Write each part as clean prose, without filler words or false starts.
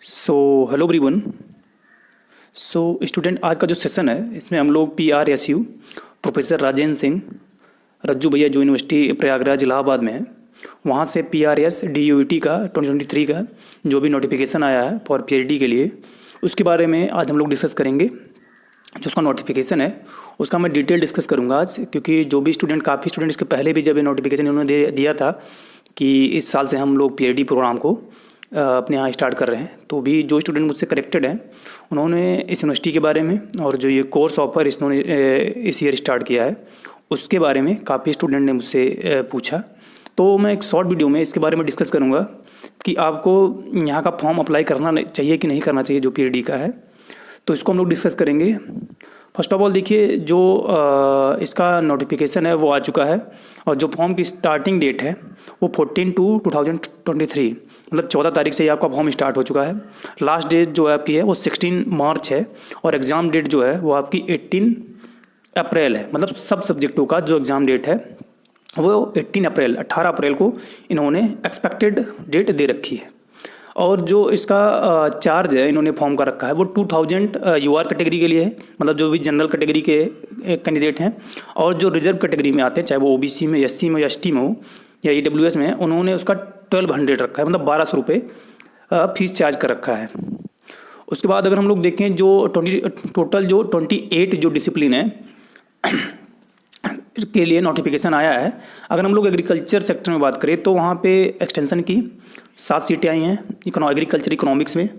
Hello everyone. Student, आज का जो सेशन है इसमें हम लोग PRSU प्रोफेसर राजेंद्र सिंह रज्जू भैया जो यूनिवर्सिटी प्रयागराज इलाहाबाद में है वहाँ से PRS DUET का 2023 का जो भी नोटिफिकेशन आया है फॉर PhD के लिए उसके बारे में आज हम लोग डिस्कस करेंगे। जो उसका नोटिफिकेशन है उसका मैं डिटेल डिस्कस करूँगा आज, क्योंकि जो भी स्टूडेंट काफ़ी स्टूडेंट इसके पहले भी जब ये नोटिफिकेशन उन्होंने दिया था कि इस साल से हम लोग PhD प्रोग्राम को अपने यहाँ स्टार्ट कर रहे हैं, तो भी जो स्टूडेंट मुझसे कनेक्टेड हैं उन्होंने इस यूनिवर्सिटी के बारे में और जो ये कोर्स ऑफर इन्होंने इस ईयर स्टार्ट किया है उसके बारे में काफ़ी स्टूडेंट ने मुझसे पूछा। तो मैं एक शॉर्ट वीडियो में इसके बारे में डिस्कस करूँगा कि आपको यहाँ का फॉर्म अप्लाई करना चाहिए कि नहीं करना चाहिए जो PhD का है, तो इसको हम लोग डिस्कस करेंगे। फर्स्ट ऑफ ऑल देखिए, जो इसका नोटिफिकेशन है वो आ चुका है और जो फॉर्म की स्टार्टिंग डेट है वो 14/2/2023 मतलब 14 तारीख से ही आपका फॉर्म स्टार्ट हो चुका है। लास्ट डेट जो है आपकी है वो 16 मार्च है और एग्ज़ाम डेट जो है वो आपकी 18 अप्रैल है। मतलब सब सब्जेक्टों का जो एग्ज़ाम डेट है वो 18 अप्रैल को इन्होंने एक्सपेक्टेड डेट दे रखी है। और जो इसका चार्ज है इन्होंने फॉर्म का रखा है वो 2000 UR कैटेगरी के लिए है, मतलब जो भी जनरल कैटेगरी के कैंडिडेट हैं और जो रिजर्व कैटेगरी में आते हैं, चाहे वो OBC में, SC में, ST में हो या EWS में, उन्होंने उसका 1200 रखा है, मतलब 1200 रुपये फीस चार्ज कर रखा है। उसके बाद अगर हम लोग देखें जो टोटल जो 28 जो डिसिप्लिन है के लिए नोटिफिकेशन आया है। अगर हम लोग एग्रीकल्चर सेक्टर में बात करें तो वहाँ पे एक्सटेंशन की 7 सीटें आई हैं। एग्रीकल्चर इकोनॉमिक्स में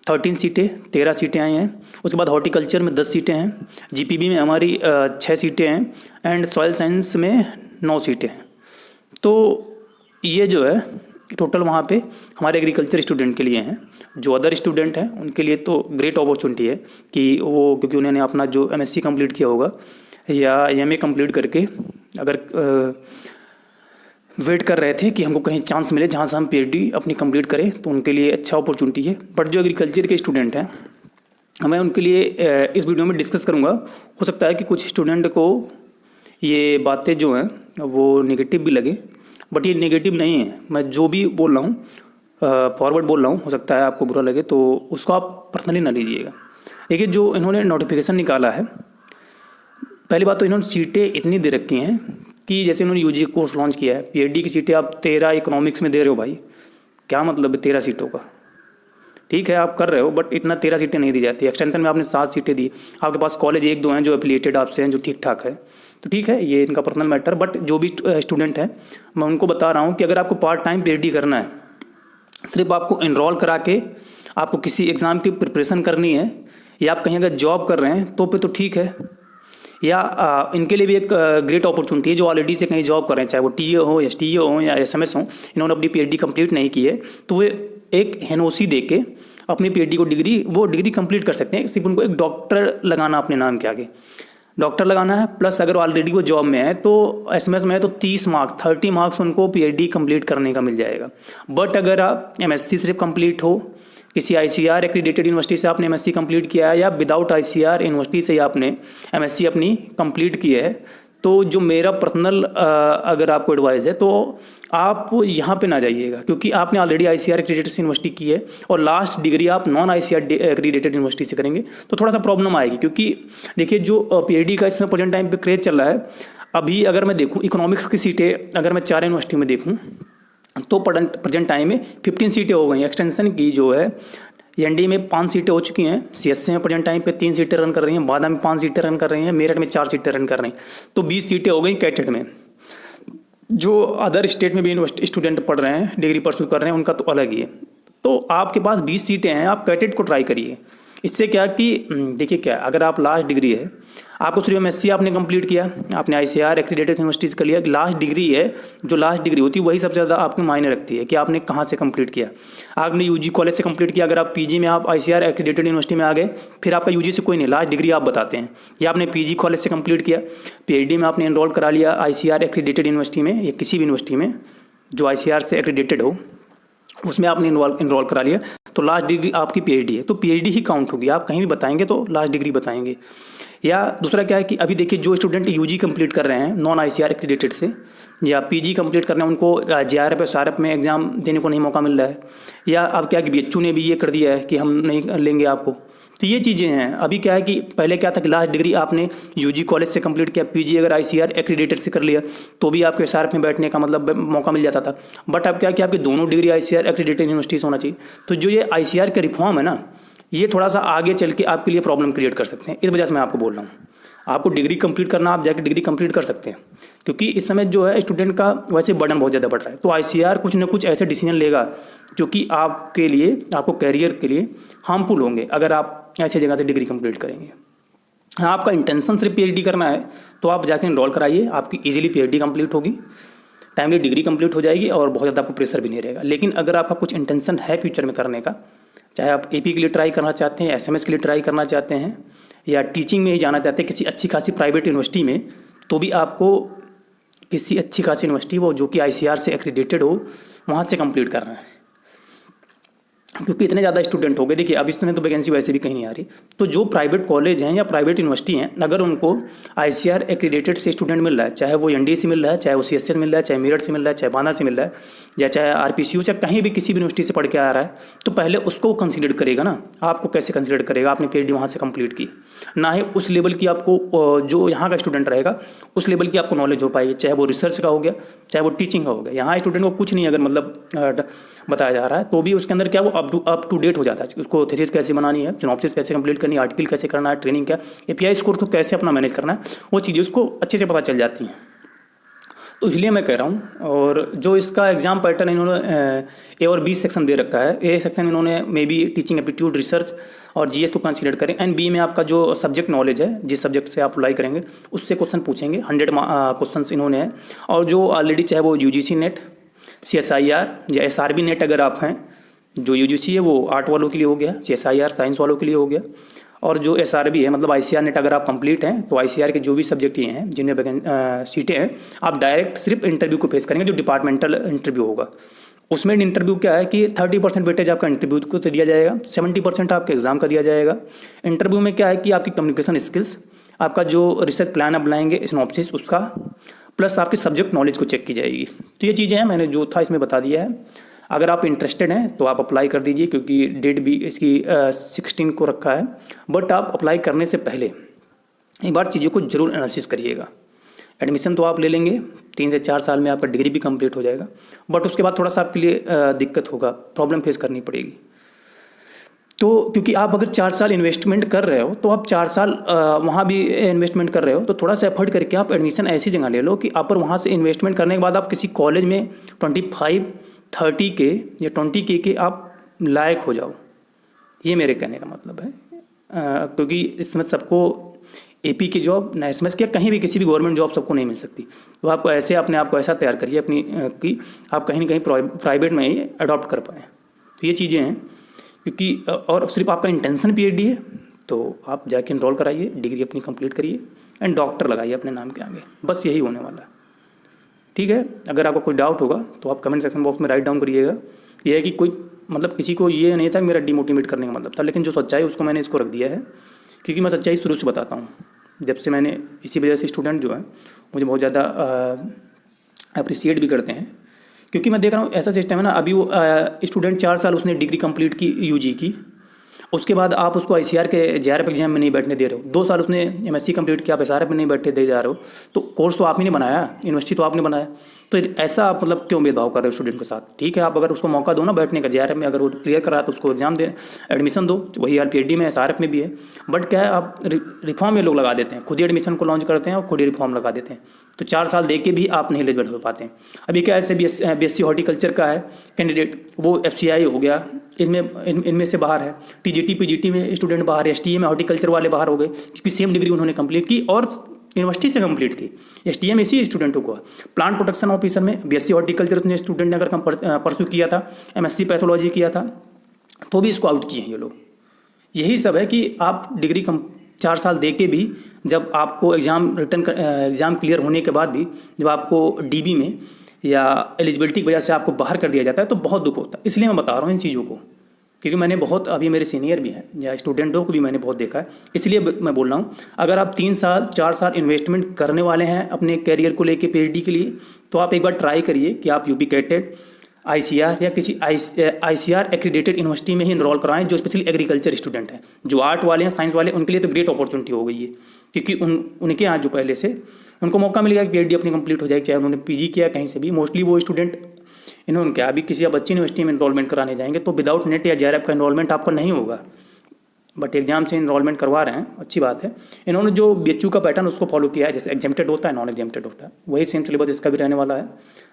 13 सीटें, 13 सीटें आई हैं। उसके बाद हॉर्टिकल्चर में 10 सीटें हैं, GPB में हमारी 6 सीटें हैं एंड सॉइल साइंस में 9 सीटें हैं। तो ये जो है टोटल वहाँ पे हमारे एग्रीकल्चर स्टूडेंट के लिए हैं। जो अदर स्टूडेंट हैं उनके लिए तो ग्रेट अपॉर्चुनिटी है कि वो, क्योंकि उन्होंने अपना जो MSc कंप्लीट किया होगा या MA कंप्लीट करके अगर वेट कर रहे थे कि हमको कहीं चांस मिले जहाँ से हम PhD अपनी कंप्लीट करें, तो उनके लिए अच्छा अपॉर्चुनिटी है। बट जो एग्रीकल्चर के स्टूडेंट हैं मैं उनके लिए इस वीडियो में डिस्कस करूँगा। हो सकता है कि कुछ स्टूडेंट को ये बातें जो हैं वो नेगेटिव भी लगे, बट ये नेगेटिव नहीं है। मैं जो भी बोल रहा हूँ फॉरवर्ड बोल रहा हूँ, हो सकता है आपको बुरा लगे तो उसको आप पर्सनली ना लीजिएगा। देखिए, जो इन्होंने नोटिफिकेशन निकाला है, पहली बात तो इन्होंने सीटें इतनी दे रखी हैं कि जैसे इन्होंने UG कोर्स लॉन्च किया है, PhD की सीटें आप 13 इकोनॉमिक्स में दे रहे हो। भाई क्या मतलब है 13 सीटों का? ठीक है आप कर रहे हो, बट इतना 13 सीटें नहीं दी जाती। एक्सटेंशन में आपने 7 सीटें दी, आपके पास कॉलेज 1-2 हैं जो एफिलिएटेड आपसे हैं, जो ठीक ठाक है, तो ठीक है ये इनका पर्सनल मैटर। बट जो भी स्टूडेंट है मैं उनको बता रहा हूँ कि अगर आपको पार्ट टाइम PhD करना है, सिर्फ आपको इनरोल करा के आपको किसी एग्ज़ाम की प्रिपरेशन करनी है या आप कहीं अगर जॉब कर रहे हैं तो फिर तो ठीक है, या इनके लिए भी एक ग्रेट अपॉर्चुनिटी है जो ऑलरेडी से कहीं जॉब कर रहे हैं, चाहे वो TA हो, STA हो या SMS हो, इन्होंने अपनी PhD कंप्लीट नहीं की है तो वे एक NOC दे के अपनी PhD को डिग्री कंप्लीट कर सकते हैं। सिर्फ उनको एक डॉक्टर लगाना अपने नाम के आगे, डॉक्टर लगाना है, प्लस अगर ऑलरेडी वो जॉब में है तो SMS में है तो 30 मार्क्स उनको PhD कंप्लीट करने का मिल जाएगा। बट अगर आप MSc सिर्फ कंप्लीट हो, किसी ICR एक्रीडेटेड यूनिवर्सिटी से आपने MSc कंप्लीट किया है या विदाउट ICR यूनिवर्सिटी से आपने MSc अपनी कंप्लीट की है, तो जो मेरा पर्सनल अगर आपको एडवाइस है तो आप यहाँ पे ना जाइएगा, क्योंकि आपने ऑलरेडी ICR एक्रीडेटेड यूनिवर्सिटी की है और लास्ट डिग्री आप नॉन ICR एक्रीडेटेड यूनिवर्सिटी से करेंगे तो थोड़ा सा प्रॉब्लम आएगी। क्योंकि देखिए, जो PhD का इसमें प्रेजेंट टाइम पे क्रेज चल रहा है, अभी अगर मैं देखूँ इकोनॉमिक्स की सीटें अगर मैं 4 यूनिवर्सिटी में देखूँ तो प्रेजेंट टाइम में 15 सीटें हो गई हैं। एक्सटेंशन की जो है ND में 5 सीटें हो चुकी हैं, CSC में प्रेजेंट टाइम पे 3 सीटें रन कर रही हैं, बादा में 5 सीटें रन कर रही हैं, मेरठ में 4 सीटें रन कर रही हैं, तो 20 सीटें हो गई कैटेड में। जो अदर स्टेट में भी स्टूडेंट पढ़ रहे हैं, डिग्री परस्यू कर रहे हैं, उनका तो अलग ही है। तो आपके पास 20 सीटें हैं, आप कैटेड को ट्राई करिए। इससे क्या कि देखिए, क्या अगर आप लास्ट डिग्री है, आपको सिर्फ MSc आपने कंप्लीट किया, आपने ICR एक्रीडेटेड यूनिवर्सिटीज़ कर लिया, लास्ट डिग्री है, जो लास्ट डिग्री होती है वही सबसे ज़्यादा आपके मायने रखती है कि आपने कहाँ से कंप्लीट किया। आपने UG कॉलेज से कंप्लीट किया, अगर आप PG में आप ICR एक्रीडेटेड यूनिवर्सिटी में आ गए, फिर आपका UG से कोई नहीं, लास्ट डिग्री आप बताते हैं। या आपने PG कॉलेज से कंप्लीट किया, PhD में आपने इनरोल करा लिया ICR एक्रीडेटेड यूनिवर्सिटी में या किसी भी यूनिवर्सिटी में जो ICR से एक्रीडेटेड हो, उसमें आपने इनरोल करा लिया, तो लास्ट डिग्री आपकी पीएचडी है, तो पीएचडी ही काउंट होगी। आप कहीं भी बताएंगे तो लास्ट डिग्री बताएंगे। या दूसरा क्या है कि अभी देखिए जो स्टूडेंट यूजी कंप्लीट कर रहे हैं नॉन आईसीआर एक्रेडिटेड से, या पीजी कंप्लीट कर रहे हैं, उनको जेआरएफ एसआरएफ में एग्ज़ाम देने को नहीं मौका मिल रहा है, या अब क्या कि बीएचयू ने भी ये कर दिया है कि हम नहीं लेंगे आपको। तो ये चीज़ें हैं। अभी क्या है कि पहले क्या था कि लास्ट डिग्री आपने यूजी कॉलेज से कंप्लीट किया, पीजी अगर आईसीआर एक्रेडिटेड से कर लिया तो भी आपको एसआरएफ में बैठने का मतलब मौका मिल जाता था। बट अब क्या कि आपकी दोनों डिग्री आईसीआर एक्रेडिटेड यूनिवर्सिटी से होना चाहिए। तो जो ये आईसीआर का रिफॉर्म है ना, ये थोड़ा सा आगे चल के आपके लिए प्रॉब्लम क्रिएट कर सकते हैं। इस वजह से मैं आपको बोल रहा हूँ, आपको डिग्री कंप्लीट करना, आप जाके डिग्री कंप्लीट कर सकते हैं, क्योंकि इस समय जो है स्टूडेंट का वैसे बर्डन बहुत ज़्यादा बढ़ रहा है। तो आईसीआर कुछ ना कुछ ऐसे डिसीजन लेगा जो कि आपके लिए, आपको कैरियर के लिए हार्मफुल होंगे अगर आप ऐसी जगह से डिग्री कंप्लीट करेंगे। हाँ, आपका इंटेंशन सिर्फ पीएचडी करना है तो आप जाके एनरोल कराइए, आपकी इजीली पीएचडी कंप्लीट होगी, टाइमली डिग्री कंप्लीट हो जाएगी और बहुत ज़्यादा आपको प्रेशर भी नहीं रहेगा। लेकिन अगर आपका कुछ इंटेंशन है फ्यूचर में करने का, चाहे आप एपी के लिए ट्राई करना चाहते हैं, एसएमएस के लिए ट्राई करना चाहते हैं, या टीचिंग में ही जाना चाहते हैं किसी अच्छी खासी प्राइवेट यूनिवर्सिटी में, तो भी आपको किसी अच्छी खासी यूनिवर्सिटी वो जो कि आईसीआर से एक्रेडिटेड हो वहाँ से कंप्लीट करना है, क्योंकि इतने ज़्यादा स्टूडेंट हो गए। देखिए अब इस समय तो वैकेंसी वैसे भी कहीं नहीं आ रही। तो जो प्राइवेट कॉलेज हैं या प्राइवेट यूनिवर्सिटी हैं, अगर उनको आईसीआर एक्रेडिटेड से स्टूडेंट मिल रहा है, चाहे वो एनडीए से मिल रहा है, चाहे वो सीएससी से मिल रहा है, चाहे मेरठ से मिल रहा है, चाहे बांदा से मिल रहा है, या चाहे आरपीसीयू, चाहे कहीं भी किसी भी यूनिवर्सिटी से पढ़ के आ रहा है, तो पहले उसको कंसिडर करेगा ना। आपको कैसे कंसिडर करेगा? आपने पीएचडी वहाँ से कंप्लीट की, ना ही उस लेवल की आपको जो यहाँ का स्टूडेंट रहेगा उस लेवल की आपको नॉलेज हो पाएगी, चाहे वो रिसर्च का हो गया, चाहे वो टीचिंग का हो गया। यहाँ स्टूडेंट को कुछ नहीं अगर मतलब बताया जा रहा है तो भी उसके अंदर क्या वो अप टू डेट हो जाता है। उसको थीसिस कैसे बनानी है, सिनॉप्सिस कैसे कंप्लीट करनी है, आर्टिकल कैसे करना है, ट्रेनिंग क्या, एपीआई स्कोर को कैसे अपना मैनेज करना है, वो चीज़ें उसको अच्छे से पता चल जाती हैं। तो इसलिए मैं कह रहा हूँ। और जो इसका एग्जाम पैटर्न इन्होंने ए और बी सेक्शन दे रखा है, ए सेक्शन इन्होंने may be teaching aptitude, research और जीएस को कंसीडर करें, एंड बी में आपका जो सब्जेक्ट नॉलेज है, जिस सब्जेक्ट से आप अप्लाई करेंगे उससे क्वेश्चन पूछेंगे। 100 क्वेश्चन इन्होंने हैं। और जो ऑलरेडी चाहे वो यूजीसी नेट, सीएसआईआर या एसआरबी नेट अगर आप हैं, जो यूजीसी है वो आर्ट वालों के लिए हो गया, सीएसआईआर साइंस वालों के लिए हो गया, और जो एसआरबी है मतलब आईसीआर नेट अगर आप कंप्लीट हैं तो आईसीआर के जो भी सब्जेक्ट ये हैं जिनमें सीटें हैं, आप डायरेक्ट सिर्फ इंटरव्यू को फेस करेंगे, जो डिपार्टमेंटल इंटरव्यू होगा। उसमें इंटरव्यू क्या है कि 30% वेटेज आपका इंटरव्यू को दिया जाएगा, 70% आपके एग्जाम का दिया जाएगा। इंटरव्यू में क्या है कि आपकी कम्युनिकेशन स्किल्स, आपका जो रिसर्च प्लान आप बनाएंगे सिनॉप्सिस उसका, प्लस आपकी सब्जेक्ट नॉलेज को चेक की जाएगी। तो ये चीज़ें हैं, मैंने जो था इसमें बता दिया है। अगर आप इंटरेस्टेड हैं तो आप अप्लाई कर दीजिए, क्योंकि डेट भी इसकी 16 को रखा है। बट आप अप्लाई करने से पहले एक बार चीज़ों को जरूर एनालिसिस करिएगा। एडमिशन तो आप ले लेंगे, 3 से 4 साल में आपका डिग्री भी कंप्लीट हो जाएगा, बट उसके बाद थोड़ा सा आपके लिए दिक्कत होगा, प्रॉब्लम फेस करनी पड़ेगी। तो क्योंकि आप अगर 4 साल इन्वेस्टमेंट कर रहे हो तो आप 4 साल वहाँ भी इन्वेस्टमेंट कर रहे हो, तो थोड़ा सा एफर्ट करके आप एडमिशन ऐसी जगह ले लो कि आप वहाँ से इन्वेस्टमेंट करने के बाद आप किसी कॉलेज में 25-30 के या 20 के आप लायक हो जाओ। ये मेरे कहने का मतलब है। क्योंकि इसमें सबको एपी की जॉब, ना एसएमएस की, कहीं भी किसी भी गवर्नमेंट जॉब सबको नहीं मिल सकती। तो आपको ऐसे अपने आप को ऐसा तैयार करिए अपनी कि आप कहीं ना कहीं प्राइवेट में ही अडॉप्ट कर पाएँ। तो ये चीज़ें हैं। क्योंकि और सिर्फ आपका इंटेंशन पीएचडी है तो आप जाके इनरोल कराइए, डिग्री अपनी कंप्लीट करिए एंड डॉक्टर लगाइए अपने नाम के आगे। बस यही होने वाला है। ठीक है, अगर आपको कोई डाउट होगा तो आप कमेंट सेक्शन बॉक्स में राइट डाउन करिएगा। यह है कि कोई मतलब किसी को ये नहीं था मेरा डिमोटिवेट करने का मतलब था, लेकिन जो सच्चाई उसको मैंने इसको रख दिया है, क्योंकि मैं सच्चाई शुरू से बताता हूँ। जब से मैंने इसी वजह से स्टूडेंट जो है मुझे बहुत ज़्यादा अप्रिसिएट भी करते हैं, क्योंकि मैं देख रहा हूँ ऐसा सिस्टम है ना। अभी वो स्टूडेंट 4 साल उसने डिग्री कंप्लीट की यूजी की, उसके बाद आप उसको आईसीआर के जेआरएफ एग्जाम में नहीं बैठने दे रहे हो। 2 साल उसने एमएससी कंप्लीट किया, आप एसआरएफ में नहीं बैठने दे जा रहे हो। तो कोर्स तो आप ही ने बनाया, यूनिवर्सिटी तो आपने बनाया, तो ऐसा आप मतलब क्यों भेदभाव कर रहे हो स्टूडेंट के साथ? ठीक है, आप अगर उसको मौका दो ना बैठने का जेआरएफ में, अगर वो क्लियर करा तो उसको एग्जाम दे, एडमिशन दो। वही यार पीएचडी में एसआरएफ में भी है। बट क्या है, आप रिफॉर्म में लोग लगा देते हैं, खुद ही एडमिशन को लॉन्च करते हैं और खुद ही रिफॉर्म लगा देते हैं। तो 4 साल दे के भी आप नहीं एलिजिबल हो पाते हैं। अभी क्या ऐसे बीएससी हॉर्टिकल्चर का है कैंडिडेट, वो एफसीआई हो गया, इनमें से बाहर है। टीजीटी पीजीटी में स्टूडेंट बाहर है, एसटीए में हॉर्टिकल्चर वाले बाहर हो गए, क्योंकि सेम डिग्री उन्होंने कंप्लीट की और यूनिवर्सिटी से कंप्लीट की। एसटीए में इसी स्टूडेंटों को प्लांट प्रोटेक्शन ऑफिसर में बीएससी हॉर्टिकल्चर ने स्टूडेंट ने अगर परस्यू किया था, एमएससी पैथोलॉजी किया था, तो भी इसको आउट किए हैं ये लोग। यही सब है कि आप डिग्री 4 साल दे के भी जब आपको एग्ज़ाम क्लियर होने के बाद भी जब आपको डीबी में या एलिजिबिलिटी की वजह से आपको बाहर कर दिया जाता है तो बहुत दुख होता है। इसलिए मैं बता रहा हूँ इन चीज़ों को। क्योंकि मैंने बहुत, अभी मेरे सीनियर भी हैं या स्टूडेंटों को भी मैंने बहुत देखा है, इसलिए मैं बोल रहा हूँ। अगर आप 3 साल 4 साल इन्वेस्टमेंट करने वाले हैं अपने कैरियर को लेके पीएचडी के लिए, तो आप एक बार ट्राई करिए कि आप यूपी कैटेड, आईसीआर या किसी आईसीआर एक्रीडेटेड यूनिवर्सिटी में ही इनरोल कराएं, जो स्पेशली एग्रीकल्चर स्टूडेंट हैं। जो आर्ट वाले हैं, साइंस वाले, उनके लिए तो ग्रेट अपॉर्चुनिटी हो गई है, क्योंकि उनके यहाँ जो पहले से उनको मौका मिल गया कि पीएचडी अपनी कंप्लीट हो जाएगी, चाहे उन्होंने पीजी किया कहीं से भी। मोस्टली वो स्टूडेंट इन्होंने क्या, अभी किसी आप अच्छी यूनिवर्सिटी में इनरोलमेंट कराने जाएंगे तो विदाउट नेट या जेआरएफ का इनरोलमेंट आपका नहीं होगा, बट एग्जाम से इनरोलमेंट करवा रहे हैं, अच्छी बात है। इन्होंने जो बीएचयू का पैटर्न उसको फॉलो किया है, जैसे एग्जेम्प्टेड होता है, नॉन एग्जेम्प्टेड होता है, वही सेम सिलेबस इसका भी रहने वाला है।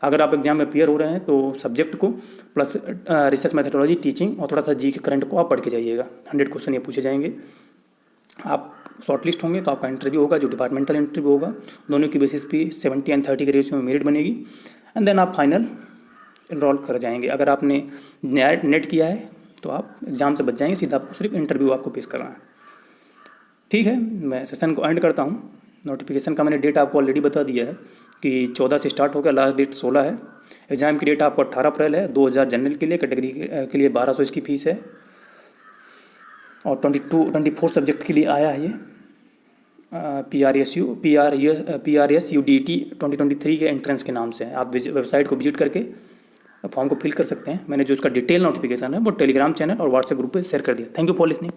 अगर आप एग्जाम में अपीयर हो रहे हैं तो सब्जेक्ट को प्लस रिसर्च मैथडोलॉजी, टीचिंग और थोड़ा सा जी के करंट को आप पढ़ के जाइएगा। 100 क्वेश्चन ये पूछे जाएंगे। आप शॉर्टलिस्ट होंगे तो आपका इंटरव्यू होगा, जो डिपार्टमेंटल इंटरव्यू होगा, दोनों की बेसिस पे 70 और 30 के रेशियो में मेरिट बनेगी, एंड देन आप फाइनल इनरोल कर जाएंगे। अगर आपने नेट किया है तो आप एग्ज़ाम से बच जाएंगे, सीधा आपको सिर्फ इंटरव्यू आपको पेश करना है। ठीक है, मैं सेशन को एंड करता हूँ। नोटिफिकेशन का मैंने डेट आपको ऑलरेडी बता दिया है कि 14 से स्टार्ट हो गया, लास्ट डेट 16 है। एग्ज़ाम की डेट आपको 18 अप्रैल है। 2000 जनरल के लिए, कैटेगरी के लिए 1200 इसकी फ़ीस है, और 24 सब्जेक्ट के लिए आया है ये। PRS UDT 2023 के एंट्रेंस के नाम से है। आप वेबसाइट को विजिट करके फॉर्म को फिल कर सकते हैं। मैंने जो उसका डिटेल नोटिफिकेशन है वो टेलीग्राम चैनल और व्हाट्सएप ग्रुप पे शेयर कर दिया। Thank you for listening.